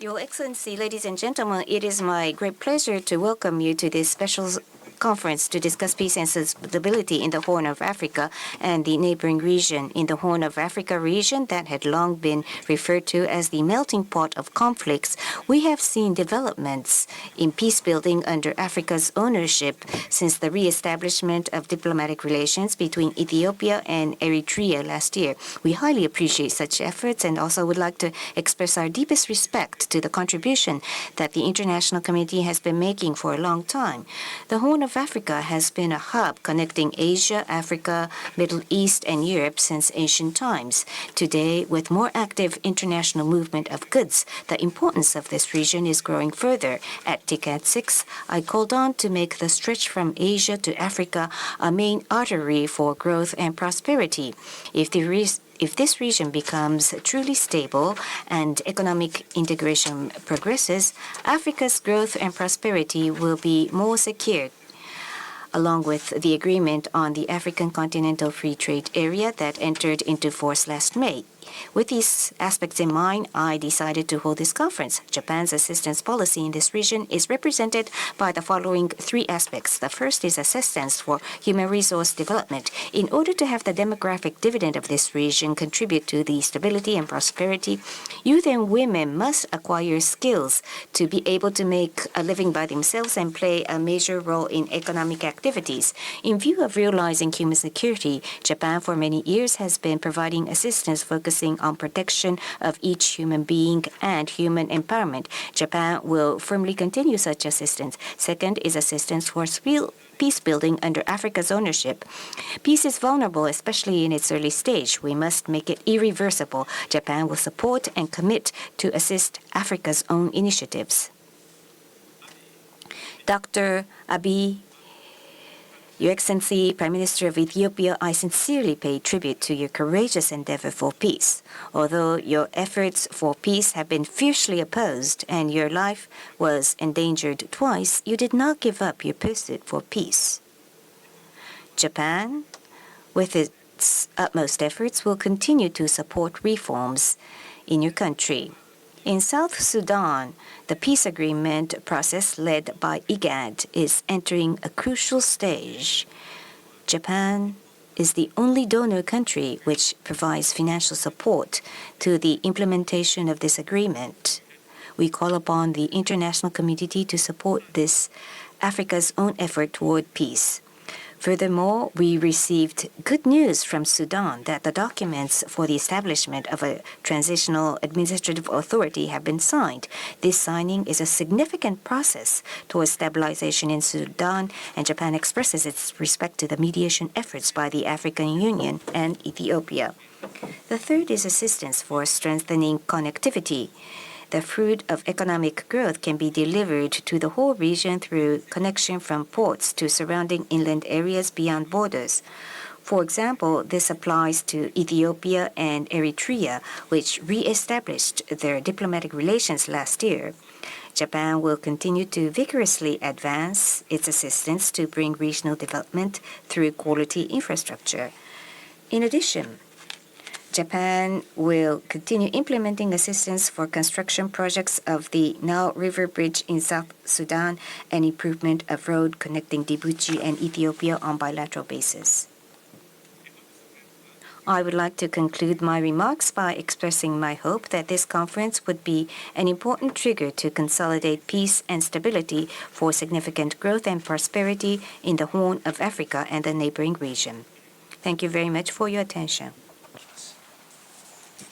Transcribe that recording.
Your Excellency, ladies and gentlemen, it is my great pleasure to welcome you to this special conference to discuss peace and stability in the Horn of Africa and the neighboring region. In the Horn of Africa region that had long been referred to as the melting pot of conflicts, we have seen developments in peace building under Africa's ownership since the re-establishment of diplomatic relations between Ethiopia and Eritrea last year. We highly appreciate such efforts and also would like to express our deepest respect to the contribution that the international community has been making for a long time. The Horn of Africa has been a hub connecting Asia, Africa, Middle East, and Europe since ancient times. Today, with more active international movement of goods, the importance of this region is growing further. At TICAD 6, I called on to make the stretch from Asia to Africa a main artery for growth and prosperity. If this region becomes truly stable and economic integration progresses, Africa's growth and prosperity will be more secured. Along with the agreement on the African Continental Free Trade Area that entered into force last May. With these aspects in mind, I decided to hold this conference. Japan's assistance policy in this region is represented by the following three aspects. The first is assistance for human resource development. In order to have the demographic dividend of this region contribute to the stability and prosperity, youth and women must acquire skills to be able to make a living by themselves and play a major role in economic activities. In view of realizing human security, Japan for many years has been providing assistance focusing on protection of each human being and human empowerment. Japan will firmly continue such assistance. Second is assistance for peace building under Africa's ownership. Peace is vulnerable, especially in its early stage. We must make it irreversible. Japan will support and commit to assist Africa's own initiatives. Dr. Abiy, Your Excellency, Prime Minister of Ethiopia, I sincerely pay tribute to your courageous endeavor for peace. Although your efforts for peace have been fiercely opposed and your life was endangered twice, you did not give up your pursuit for peace. Japan, with its utmost efforts, will continue to support reforms in your country. In South Sudan, the peace agreement process led by IGAD is entering a crucial stage. Japan is the only donor country which provides financial support to the implementation of this agreement. We call upon the international community to support this Africa's own effort toward peace. Furthermore, we received good news from Sudan that the documents for the establishment of a transitional administrative authority have been signed. This signing is a significant process towards stabilization in Sudan, and Japan expresses its respect to the mediation efforts by the African Union and Ethiopia. The third is assistance for strengthening connectivity. The fruit of economic growth can be delivered to the whole region through connection from ports to surrounding inland areas beyond borders. For example, this applies to Ethiopia and Eritrea, which re-established their diplomatic relations last year. Japan will continue to vigorously advance its assistance to bring regional development through quality infrastructure. In addition, Japan will continue implementing assistance for construction projects of the Nile River Bridge in South Sudan and improvement of road connecting Djibouti and Ethiopia on bilateral basis. I would like to conclude my remarks by expressing my hope that this conference would be an important trigger to consolidate peace and stability for significant growth and prosperity in the Horn of Africa and the neighboring region. Thank you very much for your attention.